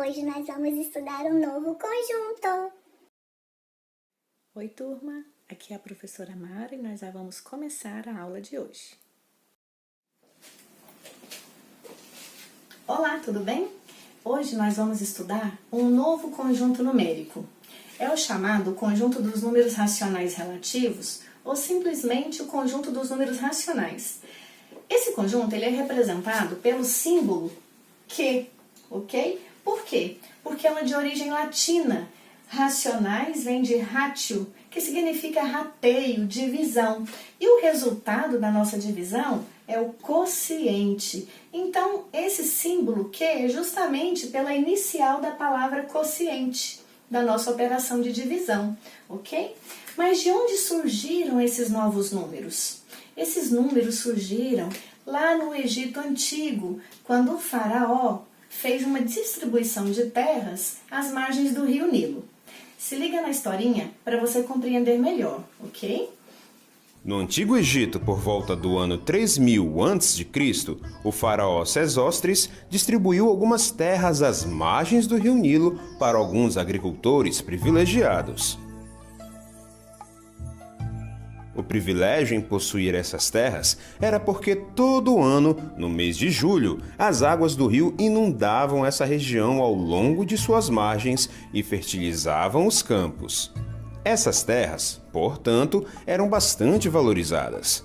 Hoje nós vamos estudar um novo conjunto. Oi, turma! Aqui é a professora Mara e nós já vamos começar a aula de hoje. Olá, tudo bem? Hoje nós vamos estudar um novo conjunto numérico. É o chamado conjunto dos números racionais relativos ou simplesmente o conjunto dos números racionais. Esse conjunto ele é representado pelo símbolo Q, ok? Por quê? Porque ela é de origem latina. Racionais vem de ratio, que significa rateio, divisão. E o resultado da nossa divisão é o quociente. Então, esse símbolo Q é justamente pela inicial da palavra quociente, da nossa operação de divisão, ok? Mas de onde surgiram esses novos números? Esses números surgiram lá no Egito Antigo, quando o faraó fez uma distribuição de terras às margens do rio Nilo. Se liga na historinha para você compreender melhor, ok? No Antigo Egito, por volta do ano 3000 a.C., o faraó Sesostris distribuiu algumas terras às margens do rio Nilo para alguns agricultores privilegiados. O privilégio em possuir essas terras era porque todo ano, no mês de julho, as águas do rio inundavam essa região ao longo de suas margens e fertilizavam os campos. Essas terras, portanto, eram bastante valorizadas.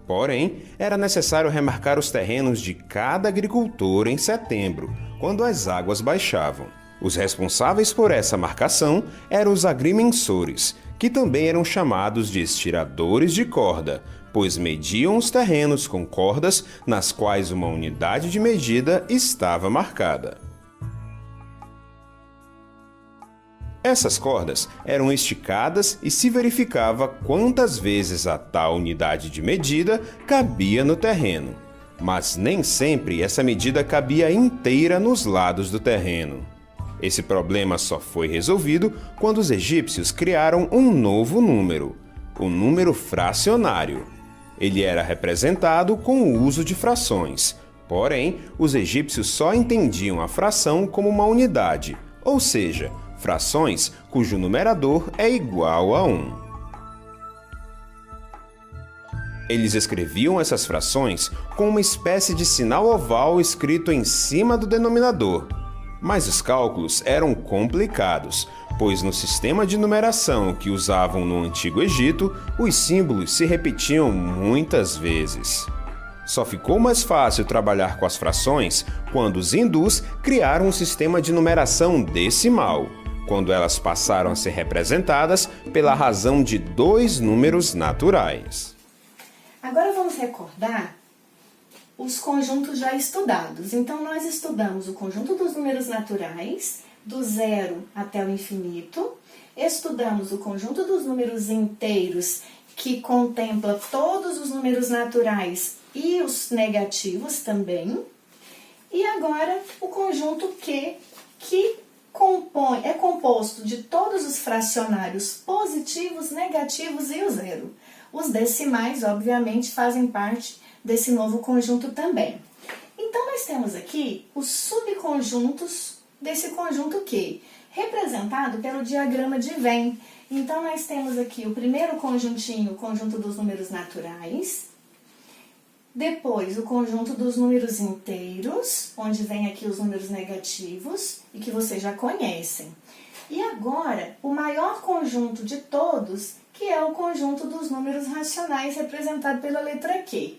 Porém, era necessário remarcar os terrenos de cada agricultor em setembro, quando as águas baixavam. Os responsáveis por essa marcação eram os agrimensores, que também eram chamados de estiradores de corda, pois mediam os terrenos com cordas nas quais uma unidade de medida estava marcada. Essas cordas eram esticadas e se verificava quantas vezes a tal unidade de medida cabia no terreno, mas nem sempre essa medida cabia inteira nos lados do terreno. Esse problema só foi resolvido quando os egípcios criaram um novo número, o número fracionário. Ele era representado com o uso de frações, porém, os egípcios só entendiam a fração como uma unidade, ou seja, frações cujo numerador é igual a 1. Eles escreviam essas frações com uma espécie de sinal oval escrito em cima do denominador. Mas os cálculos eram complicados, pois no sistema de numeração que usavam no Antigo Egito, os símbolos se repetiam muitas vezes. Só ficou mais fácil trabalhar com as frações quando os hindus criaram um sistema de numeração decimal, quando elas passaram a ser representadas pela razão de dois números naturais. Agora vamos recordar os conjuntos já estudados. Então, nós estudamos o conjunto dos números naturais, do zero até o infinito. Estudamos o conjunto dos números inteiros, que contempla todos os números naturais e os negativos também. E agora, o conjunto Q, que é composto de todos os fracionários positivos, negativos e o zero. Os decimais, obviamente, fazem parte desse novo conjunto também. Então, nós temos aqui os subconjuntos desse conjunto Q, representado pelo diagrama de Venn. Então, nós temos aqui o primeiro conjuntinho, o conjunto dos números naturais. Depois, o conjunto dos números inteiros, onde vem aqui os números negativos, e que vocês já conhecem. E agora, o maior conjunto de todos, que é o conjunto dos números racionais, representado pela letra Q.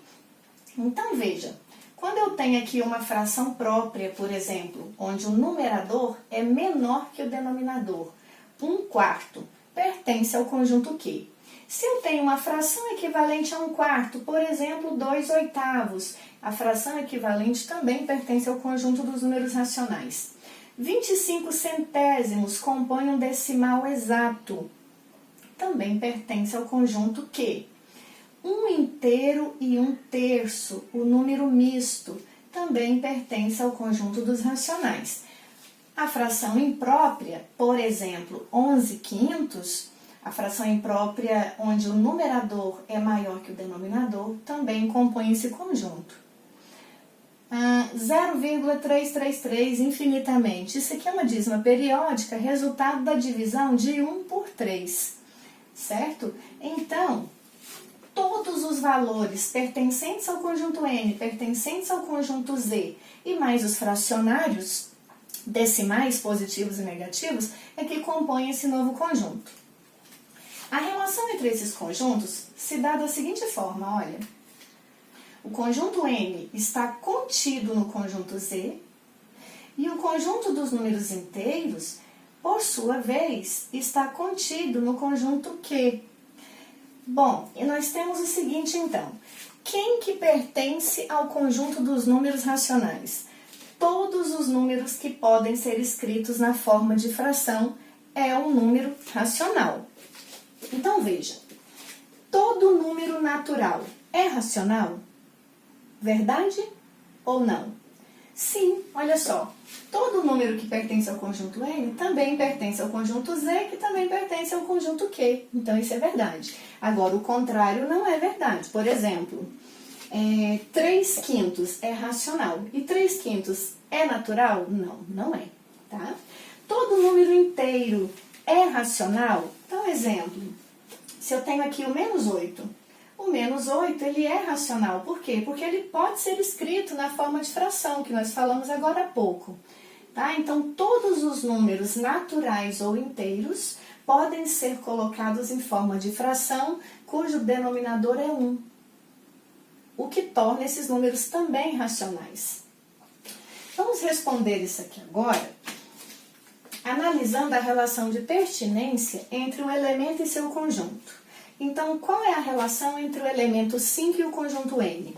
Então, veja, quando eu tenho aqui uma fração própria, por exemplo, onde o numerador é menor que o denominador, 1/4, pertence ao conjunto Q. Se eu tenho uma fração equivalente a 1/4, por exemplo, 2/8, a fração equivalente também pertence ao conjunto dos números racionais. 25 centésimos compõem um decimal exato, também pertence ao conjunto Q. 1 inteiro e 1/3, o número misto, também pertence ao conjunto dos racionais. A fração imprópria, por exemplo, 11/5, a fração imprópria onde o numerador é maior que o denominador, também compõe esse conjunto. 0,333 infinitamente. Isso aqui é uma dízima periódica, resultado da divisão de 1 por 3, certo? Então, todos os valores pertencentes ao conjunto N, pertencentes ao conjunto Z e mais os fracionários decimais positivos e negativos é que compõem esse novo conjunto. A relação entre esses conjuntos se dá da seguinte forma, olha. O conjunto N está contido no conjunto Z e o conjunto dos números inteiros, por sua vez, está contido no conjunto Q. Bom, e nós temos o seguinte então, quem que pertence ao conjunto dos números racionais? Todos os números que podem ser escritos na forma de fração é um número racional. Então veja, todo número natural é racional? Verdade ou não? Sim, olha só, todo número que pertence ao conjunto N também pertence ao conjunto Z, que também pertence ao conjunto Q. Então isso é verdade. Agora, o contrário não é verdade. Por exemplo, 3/5 é racional e 3/5 é natural? Não, não é. Tá? Todo número inteiro é racional? Então, exemplo, se eu tenho aqui o -8, o -8 ele é racional. Por quê? Porque ele pode ser escrito na forma de fração, que nós falamos agora há pouco. Tá? Então, todos os números naturais ou inteiros podem ser colocados em forma de fração, cujo denominador é 1, o que torna esses números também racionais. Vamos responder isso aqui agora, analisando a relação de pertinência entre um elemento e seu conjunto. Então, qual é a relação entre o elemento 5 e o conjunto N?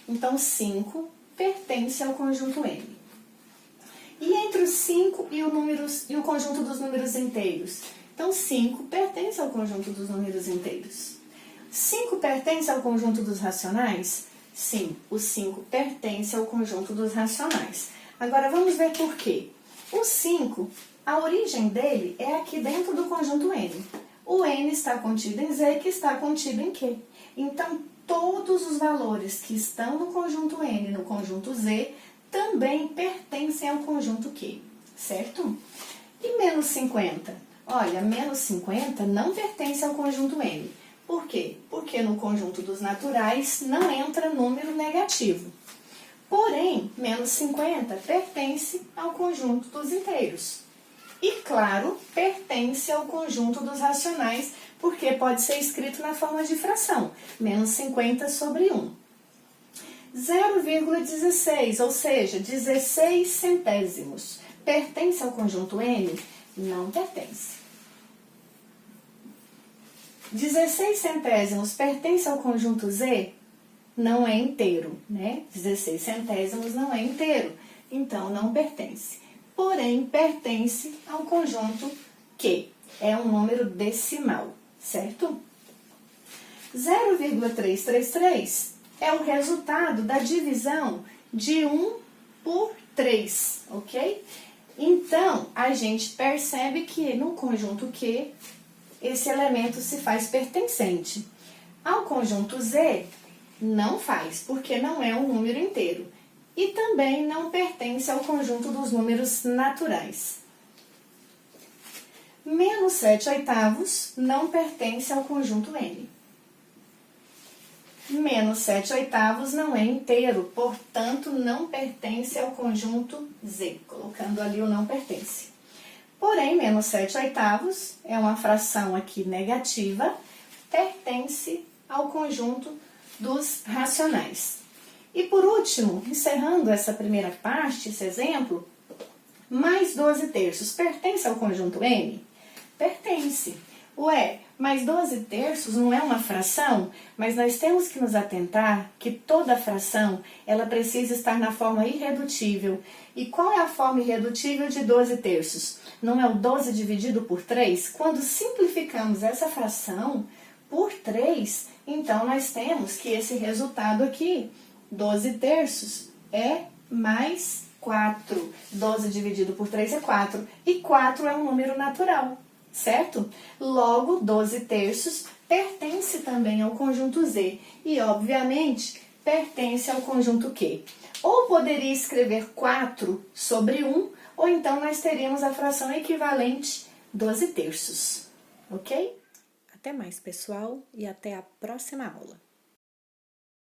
Então, 5 pertence ao conjunto N. E entre o 5 e o conjunto dos números inteiros? Então, 5 pertence ao conjunto dos números inteiros. 5 pertence ao conjunto dos racionais? Sim, o 5 pertence ao conjunto dos racionais. Agora, vamos ver por quê. O 5, a origem dele é aqui dentro do conjunto N. O N está contido em Z, que está contido em Q. Então, todos os valores que estão no conjunto N, no conjunto Z, também pertencem ao conjunto Q, certo? E menos 50? Olha, menos 50 não pertence ao conjunto N. Por quê? Porque no conjunto dos naturais não entra número negativo. Porém, menos 50 pertence ao conjunto dos inteiros. E, claro, pertence ao conjunto dos racionais, porque pode ser escrito na forma de fração, menos 50 sobre 1. 0,16, ou seja, 16 centésimos, pertence ao conjunto N? Não pertence. 16 centésimos pertence ao conjunto Z? Não é inteiro, né? 16 centésimos não é inteiro, então não pertence. Porém, pertence ao conjunto Q, é um número decimal, certo? 0,333 é o resultado da divisão de 1 por 3, ok? Então, a gente percebe que no conjunto Q, esse elemento se faz pertencente. Ao conjunto Z, não faz, porque não é um número inteiro. E também não pertence ao conjunto dos números naturais. Menos 7/8 não pertence ao conjunto N. Menos 7/8 não é inteiro, portanto, não pertence ao conjunto Z, colocando ali o não pertence. Porém, menos 7/8 é uma fração aqui negativa, pertence ao conjunto dos racionais. E por último, encerrando essa primeira parte, esse exemplo, mais 12 terços pertence ao conjunto N? Pertence. Ué, mais 12 terços não é uma fração, mas nós temos que nos atentar que toda fração ela precisa estar na forma irredutível. E qual é a forma irredutível de 12 terços? Não é o 12 dividido por 3? Quando simplificamos essa fração por 3, então nós temos que esse resultado aqui, 12 terços, é mais 4. 12 dividido por 3 é 4. E 4 é um número natural, certo? Logo, 12 terços pertence também ao conjunto Z. E, obviamente, pertence ao conjunto Q. Ou poderia escrever 4 sobre 1, ou então nós teríamos a fração equivalente 12 terços, ok? Até mais, pessoal, e até a próxima aula.